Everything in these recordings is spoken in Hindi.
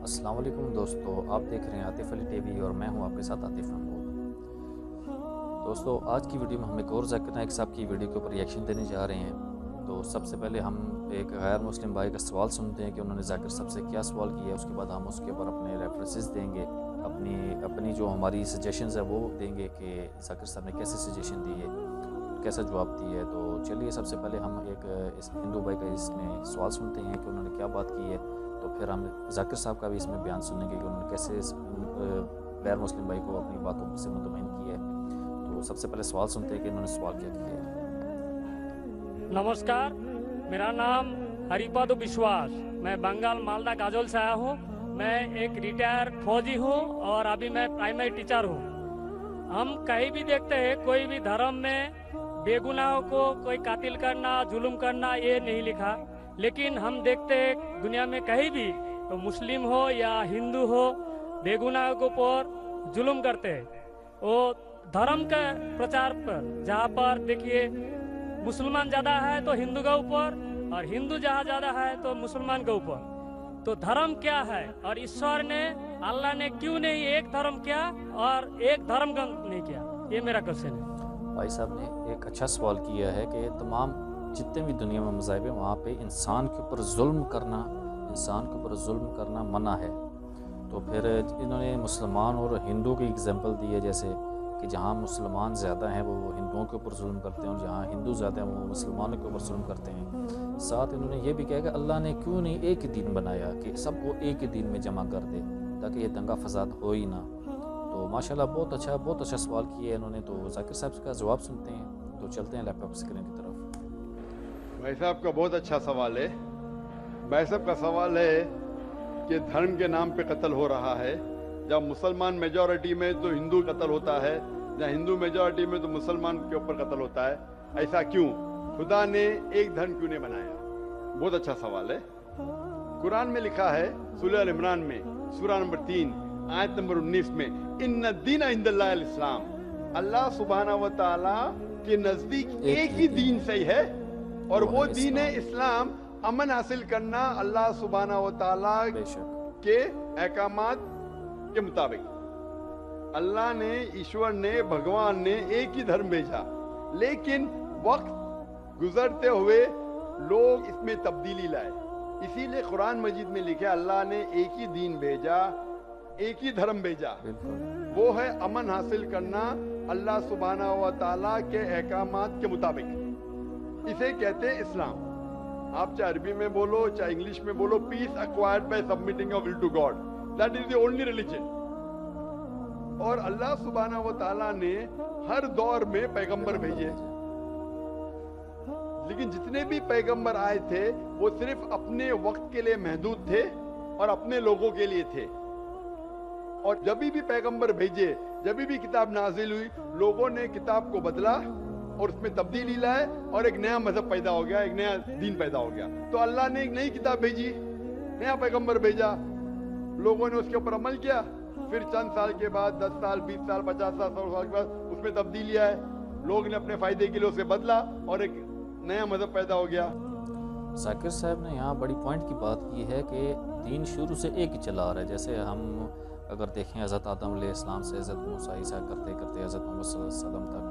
अस्सलाम वालेकुम दोस्तों, आप देख रहे हैं आतिफ अली टीवी और मैं हूं आपके साथ आतिफ महमूद। दोस्तों, आज की वीडियो में हम एक और जाकिर नाइक साहब की वीडियो के ऊपर रिएक्शन देने जा रहे हैं। तो सबसे पहले हम एक गैर मुस्लिम भाई का सवाल सुनते हैं कि उन्होंने जाकिर साहब से क्या सवाल किया है। उसके बाद हम उसके ऊपर अपने रेफरेंसेस देंगे, अपनी अपनी जो हमारी सजेशंस है वो देंगे कि जाकिर साहब ने कैसे सजेशन दी है, कैसा जवाब दी है। तो चलिए सबसे पहले हम एक इस हिंदू भाई का इसमें सवाल सुनते हैं कि उन्होंने क्या बात की है। तो फिर हम जाकिर साहब का भी इसमें बयान सुनेंगे कि उन्होंने कैसे गैर मुस्लिम भाई को अपनी बातों से मुतमईन किया है। तो सबसे पहले सवाल सुनते हैं कि इन्होंने सवाल क्या किया है। नमस्कार, मेरा नाम हरिपद विश्वास, मैं बंगाल मालदा गाजोल से आया हूँ। मैं एक रिटायर फौजी हूँ और अभी मैं प्राइमरी टीचर हूँ। हम कहीं भी देखते हैं कोई भी धर्म में बेगुनाहों को कोई कातिल करना, जुल्म करना ये नहीं लिखा, लेकिन हम देखते हैं दुनिया में कहीं भी तो मुस्लिम हो या हिंदू हो बेगुनाहों के ऊपर जुल्म करते हैं। वो धर्म के प्रचार पर जहाँ पर देखिए मुसलमान ज़्यादा है तो हिंदू के ऊपर, और हिंदू जहाँ ज़्यादा है तो मुसलमान के ऊपर। तो धर्म क्या है और ईश्वर ने, अल्लाह ने क्यों नहीं एक धर्म किया और एक धर्म का नहीं किया? ये मेरा क्वेश्चन है। भाई साहब ने एक अच्छा सवाल किया है कि तमाम जितने भी दुनिया में मज़ाहिब हैं वहाँ पे इंसान के ऊपर जुल्म करना मना है। तो फिर इन्होंने मुसलमान और हिंदू की एग्जांपल दी है, जैसे कि जहाँ मुसलमान ज़्यादा हैं वो हिंदुओं के ऊपर जुल्म करते हैं और जहाँ हिंदू ज़्यादा हैं वो मुसलमानों के ऊपर जुल्म करते हैं। साथ इन्होंने ये भी कहा कि अल्लाह ने क्यों नहीं एक ही दिन बनाया कि सबको एक ही दिन में जमा कर दे ताकि ये दंगा फसाद हो ही ना। तो माशाल्लाह बहुत अच्छा सवाल किया है इन्होंने। तो जाकिर साहब का जवाब सुनते हैं। तो चलते हैं लैपटॉप स्क्रीन की तरफ। भाई साहब का बहुत अच्छा सवाल है। भाई साहब का सवाल है कि धर्म के नाम पे कत्ल हो रहा है। जब मुसलमान मेजॉरिटी में तो हिंदू कत्ल होता है, जहाँ हिंदू मेजॉरिटी में तो मुसलमान के ऊपर कत्ल होता है। ऐसा क्यों? खुदा ने एक धर्म क्यों नहीं बनाया? बहुत अच्छा सवाल है। कुरान में लिखा है सूरह अल इमरान में सूरा नंबर 3 आयत नंबर 19 में, इन्ना दीना इंदल्लाहिल इस्लाम, अल्लाह सुब्हानहू व तआला के नजदीक एक ही दीन सही है और वो दीन है इस्लाम। अमन हासिल करना अल्लाह सुब्हानहू व तआला के अहकामात के मुताबिक। अल्लाह ने, ईश्वर ने, भगवान ने एक ही धर्म भेजा, लेकिन वक्त गुजरते हुए लोग इसमें तब्दीली लाए। इसीलिए कुरान मजीद में लिखा अल्लाह ने एक ही दीन भेजा, एक ही धर्म भेजा, वो है अमन हासिल करना अल्लाह सुब्हानहू व तआला के अहकामात के मुताबिक। इसे कहते हैं इस्लाम। आप चाहे अरबी में बोलो चाहे इंग्लिश में बोलो, peace acquired by submitting your will to God, that is the only religion. और अल्लाह सुब्हानहू व तआला ने हर दौर में पैगंबर भेजे, लेकिन जितने भी पैगंबर आए थे वो सिर्फ अपने वक्त के लिए महदूद थे और अपने लोगों के लिए थे। और जब भी पैगंबर भेजे, जब भी किताब नाजिल हुई, लोगों ने किताब को बदला और उसमें तब्दीली लाए और एक नया मजहब पैदा हो गया, एक नया दीन पैदा हो गया। तो अल्लाह ने एक नई किताब भेजी, नया पैगंबर भेजा, लोगों ने उसके ऊपर अमल किया। फिर चंद साल के बाद 10 साल 20 साल 50 साल 100 साल के बाद उसमें तब्दीली आए, लोग ने अपने फायदे के लिए उसे बदला और एक नया मजहब पैदा हो गया। जाकिर साहब ने यहाँ बड़ी पॉइंट की बात की है कि दीन शुरू से एक ही चला आ रहा है। जैसे हम अगर देखें हज़रत आदम अलैहिस्सलाम से हज़रत मूसा ईसा करते करते हज़रत मोहम्मद सल्लल्लाहु अलैहि वसल्लम तक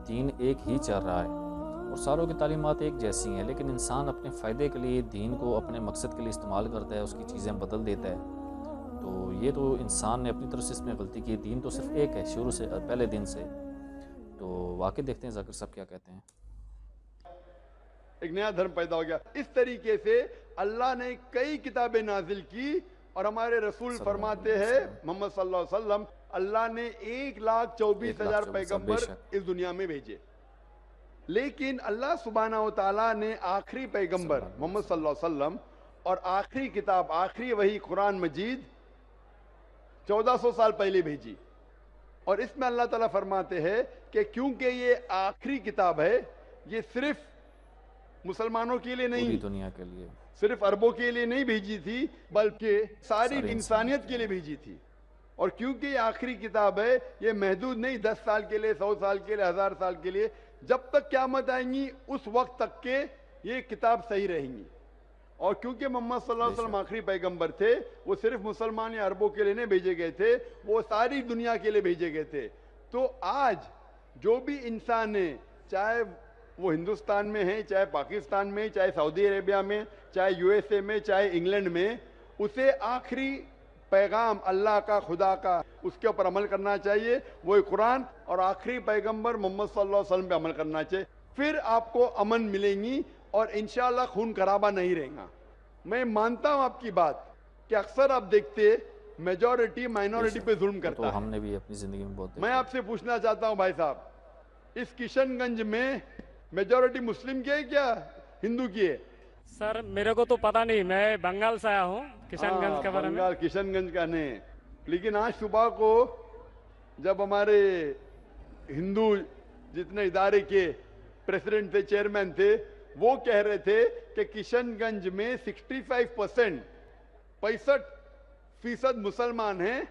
दीन एक ही चल रहा है और सारों की तालीमात एक जैसी हैं, लेकिन इंसान अपने फ़ायदे के लिए दीन को अपने मकसद के लिए इस्तेमाल करता है, उसकी चीज़ें बदल देता है। तो ये तो इंसान ने अपनी तरफ से इसमें गलती की। दीन तो सिर्फ एक है शुरू से, पहले दिन से। तो वाकई देखते हैं जाकिर साहब क्या कहते हैं। एक नया धर्म पैदा हो गया। इस तरीके से अल्लाह ने कई किताबें नाजिल की और हमारे रसूल फरमाते हैं मोहम्मद सल्लल्लाहु अलैहि वसल्लम, अल्लाह ने 1,24,000 पैगंबर इस दुनिया में भेजे, लेकिन अल्लाह सुब्हानहू व तआला ने आखिरी पैगंबर मोहम्मद सल्लल्लाहु अलैहि वसल्लम और आखिरी किताब, आखिरी वही कुरान मजीद 1400 साल पहले भेजी। और इसमें अल्लाह ताला फरमाते हैं कि क्योंकि ये आखिरी किताब है, ये सिर्फ मुसलमानों के लिए नहीं, पूरी दुनिया के लिए, सिर्फ अरबों के लिए नहीं भेजी थी, बल्कि सारी इंसानियत के लिए भेजी थी। और क्योंकि ये आखिरी किताब है, ये महदूद नहीं 10 साल के लिए, 100 साल के लिए, 1000 साल के लिए, जब तक क़यामत आएंगी उस वक्त तक के ये किताब सही रहेंगी। और क्योंकि मोहम्मद सल्लल्लाहु अलैहि वसल्लम बेशक। आखिरी पैगंबर थे, वो सिर्फ मुसलमान या अरबों के लिए नहीं भेजे गए थे, वो सारी दुनिया के लिए भेजे गए थे। तो आज जो भी इंसान है, चाहे वो हिंदुस्तान में है, चाहे पाकिस्तान में, चाहे सऊदी अरेबिया में, चाहे यूएसए में, चाहे इंग्लैंड में, उसे आखिरी पैगाम अल्लाह का, खुदा का, उसके ऊपर अमल करना चाहिए। वो कुरान और आखिरी पैगंबर मोहम्मद सल्लल्लाहु अलैहि वसल्लम पे अमल करना चाहिए। फिर आपको अमन मिलेंगी और इंशाल्लाह खून खराबा नहीं रहेगा। मैं मानता हूं आपकी बात कि अक्सर आप देखते मेजॉरिटी माइनॉरिटी पे जुल्म वो करता तो है। हमने भी अपनी ज़िंदगी में बहुत मैं देखा है। आपसे पूछना चाहता हूं भाई साहब, इस किशनगंज में मेजॉरिटी मुस्लिम की है क्या हिंदू की है? सर मेरे को तो पता नहीं, मैं बंगाल से आया हूँ, किशनगंज के बारे में। बंगाल किशनगंज का नहीं, लेकिन आज सुबह को जब हमारे हिंदू जितने इदारे के प्रेसिडेंट थे, चेयरमैन थे, वो कह रहे थे कि किशनगंज में 65% मुसलमान हैं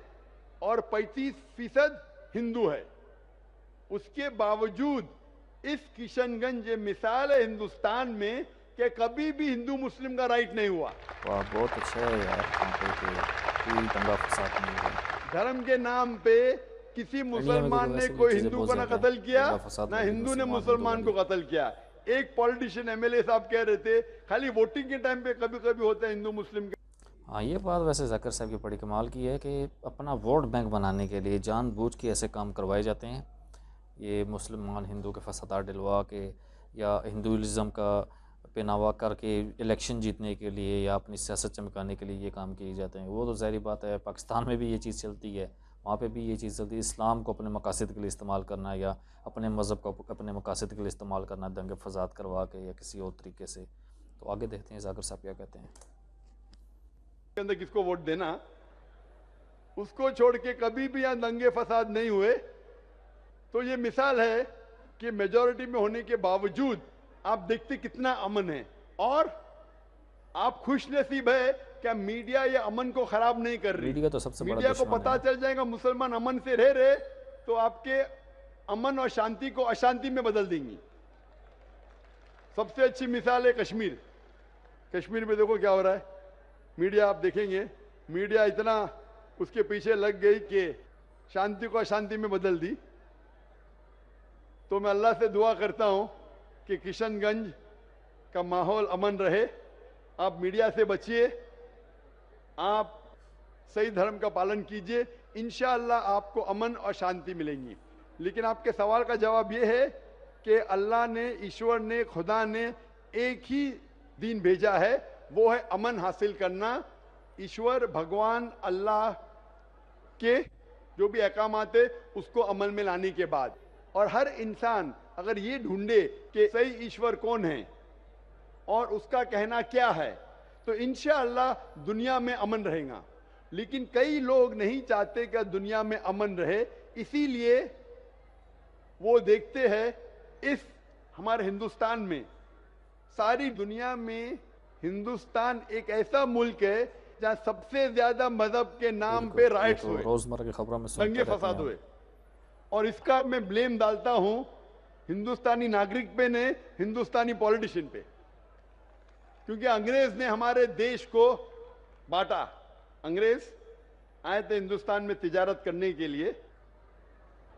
और 35% हिंदू है। उसके बावजूद इस किशनगंज ये मिसाल है हिंदुस्तान में कि कभी भी हिंदू मुस्लिम का राइट नहीं हुआ। वाह, बहुत अच्छा है यार, यहाँ पे कि कोई दंगा फसाद नहीं हुआ। धर्म के नाम पे किसी मुसलमान ने वैसे भी कोई चीज़ें हिंदू बहुत को ना ज़्यादा कत्ल हैं। किया, दंगा फसाद ना वाली, हिंदू ने मुसलमान मुसलमान हिंदू को कत्ल किया। एक पॉलिटिशियन एमएलए साहब कह रहे थे खाली वोटिंग के टाइम पे कभी कभी होता है हिंदू मुस्लिम का। हाँ, ये बात वैसे ज़ाकिर साहब की बड़ी कमाल की है कि अपना वोट बैंक बनाने के लिए जानबूझ के ऐसे काम करवाए जाते हैं। ये मुसलमान हिंदू के फसादात डलवा के या हिंदुइज़्म का पहनावा करके इलेक्शन जीतने के लिए या अपनी सियासत चमकाने के लिए ये काम किए जाते हैं। वो तो ज़ाहिर बात है, पाकिस्तान में भी ये चीज़ चलती है, वहाँ पे भी ये चीज़ चलती है। इस्लाम को अपने मकासद के लिए इस्तेमाल करना या अपने मज़हब को अपने मकासद के लिए इस्तेमाल करना, दंगे फसाद करवा के या किसी और तरीके से। तो आगे देखते हैं ज़ाकिर साहब क्या कहते हैं। के अंदर किसको वोट देना, उसको छोड़ के कभी भी यहाँ दंगे फसाद नहीं हुए। तो ये मिसाल है कि मेजॉरिटी में होने के बावजूद आप देखते कितना अमन है। और आप खुश नसीब है क्या मीडिया ये अमन को खराब नहीं कर रही। मीडिया तो सबसे बड़ा मीडिया को दुश्मन पता है। चल जाएगा मुसलमान अमन से रह रहे तो आपके अमन और शांति को अशांति में बदल देंगी। सबसे अच्छी मिसाल है कश्मीर। कश्मीर में देखो क्या हो रहा है। मीडिया आप देखेंगे, मीडिया इतना उसके पीछे लग गई कि शांति को अशांति में बदल दी। तो मैं अल्लाह से दुआ करता हूं कि किशनगंज का माहौल अमन रहे। आप मीडिया से बचिए, आप सही धर्म का पालन कीजिए, इंशाअल्लाह आपको अमन और शांति मिलेंगी। लेकिन आपके सवाल का जवाब यह है कि अल्लाह ने, ईश्वर ने, खुदा ने एक ही दीन भेजा है, वो है अमन हासिल करना। ईश्वर भगवान अल्लाह के जो भी अहकामात है उसको अमल में लाने के बाद, और हर इंसान अगर ये ढूंढे कि सही ईश्वर कौन है और उसका कहना क्या है, तो इंशाअल्लाह दुनिया में अमन रहेगा। लेकिन कई लोग नहीं चाहते कि दुनिया में अमन रहे, इसीलिए वो देखते हैं इस हमारे हिंदुस्तान में, सारी दुनिया में हिंदुस्तान एक ऐसा मुल्क है जहां सबसे ज्यादा मजहब के नाम पे राइट्स तो हुए, रोज़मर्रा की खबरों में सुनते दंगे रहते फसाद हैं। हुए। और इसका मैं ब्लेम डालता हूं हिंदुस्तानी नागरिक पे ने, हिंदुस्तानी पॉलिटिशियन पे, क्योंकि अंग्रेज ने हमारे देश को बांटा। अंग्रेज आए थे हिंदुस्तान में तिजारत करने के लिए,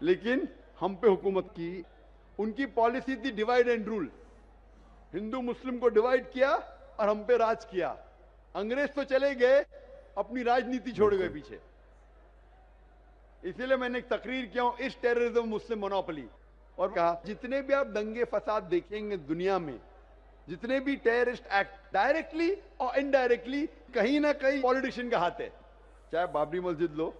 लेकिन हम पे हुकूमत की। उनकी पॉलिसी थी डिवाइड एंड रूल, हिंदू मुस्लिम को डिवाइड किया और हम पे राज किया। अंग्रेज तो चले गए, अपनी राजनीति छोड़ गए पीछे। इसीलिए मैंने एक तकरीर किया हूं, इस टेररिज्म मुस्लिम मोनोपोली, और कहा जितने भी आप दंगे फसाद देखेंगे दुनिया में, जितने भी टेररिस्ट एक्ट डायरेक्टली और इनडायरेक्टली कहीं ना कहीं पॉलिटिशियन का हाथ है। चाहे बाबरी मस्जिद लो,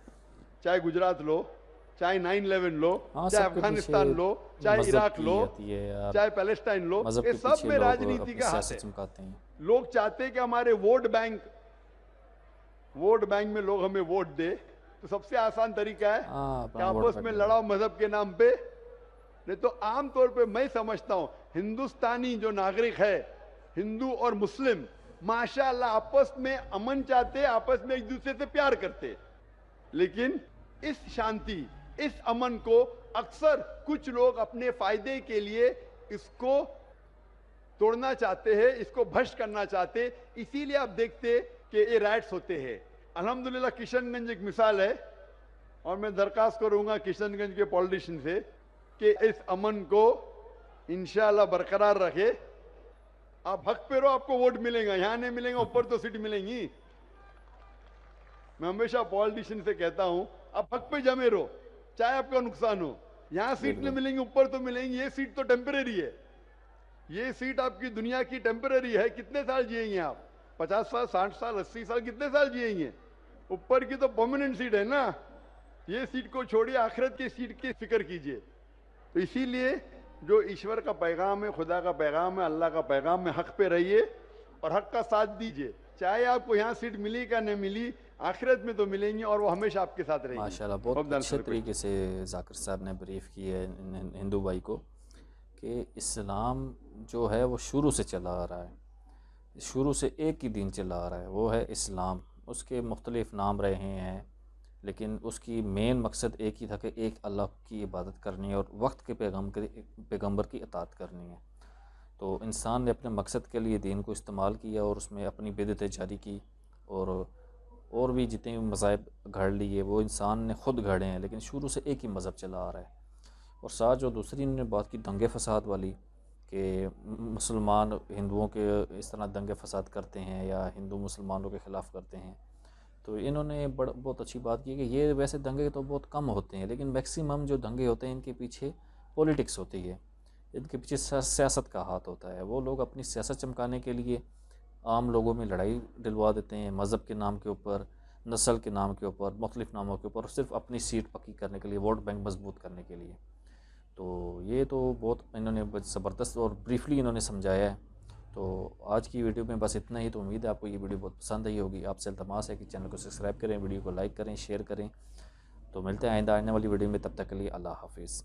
चाहे गुजरात लो, चाहे 9/11 लो, हाँ, चाहे सबके अफगानिस्तान पीछे लो, चाहे मज़हब इराक की लो, आती है यार। चाहे पैलेस्टाइन लो, मज़हब ये के सब पीछे में लोग राजनीति अपनी का हाथ सियासत है। चमकाते हैं। लोग चाहते हैं कि हमारे वोट बैंक में लोग हमें वोट दे। तो सबसे आसान तरीका है हाँ, कि अपना वोट आपस बैंक में में। लड़ाओ मजहब के नाम पे। नहीं तो आमतौर पे मैं समझता हूं हिंदुस्तानी जो नागरिक है, हिंदू और मुस्लिम, माशाअल्लाह आपस में अमन चाहते, आपस में एक दूसरे से प्यार करते। लेकिन इस शांति, इस अमन को अक्सर कुछ लोग अपने फायदे के लिए इसको तोड़ना चाहते हैं, इसको भ्रष्ट करना चाहते, इसीलिए आप देखते कि ये राइट्स होते हैं। अल्हम्दुलिल्लाह किशनगंज एक मिसाल है, और मैं दरखास्त करूंगा किशनगंज के पॉलिटिशियन से कि इस अमन को इंशाल्लाह बरकरार रखे। आप हक पे रहो, आपको वोट मिलेगा, यहां नहीं मिलेगा, ऊपर तो सीट मिलेंगी। मैं हमेशा पॉलिटिशियन से कहता हूं, आप हक पे जमे रहो, चाहे आपका नुकसान हो। यहां सीट नहीं मिलेंगी, ऊपर तो मिलेंगी। ये सीट तो टेम्परेरी है, ये सीट आपकी दुनिया की टेम्परेरी है। कितने साल जिएंगे आप? 50 साल, 60 साल, 80 साल, कितने साल जिएंगे? ऊपर की तो परमानेंट सीट है ना। ये सीट को छोड़िए, आखिरत की सीट की फिक्र कीजिए। तो इसीलिए जो ईश्वर का पैगाम है, खुदा का पैगाम है, अल्लाह का पैगाम है, हक पे रहिए और हक का साथ दीजिए। चाहे आपको यहाँ सीट मिली का नहीं मिली, आखिरत में तो मिलेंगी और वो हमेशा आपके साथ रहेंगी। माशाल्लाह, बहुत अच्छे तरीके से जाकिर साहब ने ब्रीफ की है हिंदू भाई को कि इस्लाम जो है वो शुरू से चला आ रहा है, शुरू से एक ही दिन चला आ रहा है, वो है इस्लाम। उसके मुख्तलिफ नाम रहे हैं, लेकिन उसकी मेन मकसद एक ही था कि एक अल्लाह की इबादत करनी है और वक्त के पैगंबर की इताअत करनी है। तो इंसान ने अपने मकसद के लिए दीन को इस्तेमाल किया और उसमें अपनी बिदअतें जारी की, और भी जितने भी मज़ाहिब घड़ लिए वो इंसान ने ख़ुद घड़े हैं, लेकिन शुरू से एक ही मज़हब चला आ रहा है। और साथ जो दूसरी इन्होंने बात की दंगे फसाद वाली, कि मुसलमान हिंदुओं के इस तरह दंगे फसाद करते हैं या हिंदू मुसलमानों के ख़िलाफ़ करते हैं, तो इन्होंने बहुत अच्छी बात की कि ये वैसे दंगे तो बहुत कम होते हैं, लेकिन मैक्सिमम जो दंगे होते हैं इनके पीछे पॉलिटिक्स होती है, इनके पीछे सियासत का हाथ होता है। वो लोग अपनी सियासत चमकाने के लिए आम लोगों में लड़ाई दिलवा देते हैं, मज़हब के नाम के ऊपर, नस्ल के नाम के ऊपर, मुख्तलिफ़ नामों के ऊपर, सिर्फ अपनी सीट पक्की करने के लिए, वोट बैंक मजबूत करने के लिए। तो ये तो बहुत इन्होंने ज़बरदस्त और ब्रीफली इन्होंने समझाया है। तो आज की वीडियो में बस इतना ही। तो उम्मीद है आपको ये वीडियो बहुत पसंद आई होगी। आपसे इल्तमास है कि चैनल को सब्सक्राइब करें, वीडियो को लाइक करें, शेयर करें। तो मिलते हैं आइंदा आने वाली वीडियो में, तब तक के लिए अल्लाह हाफिज़।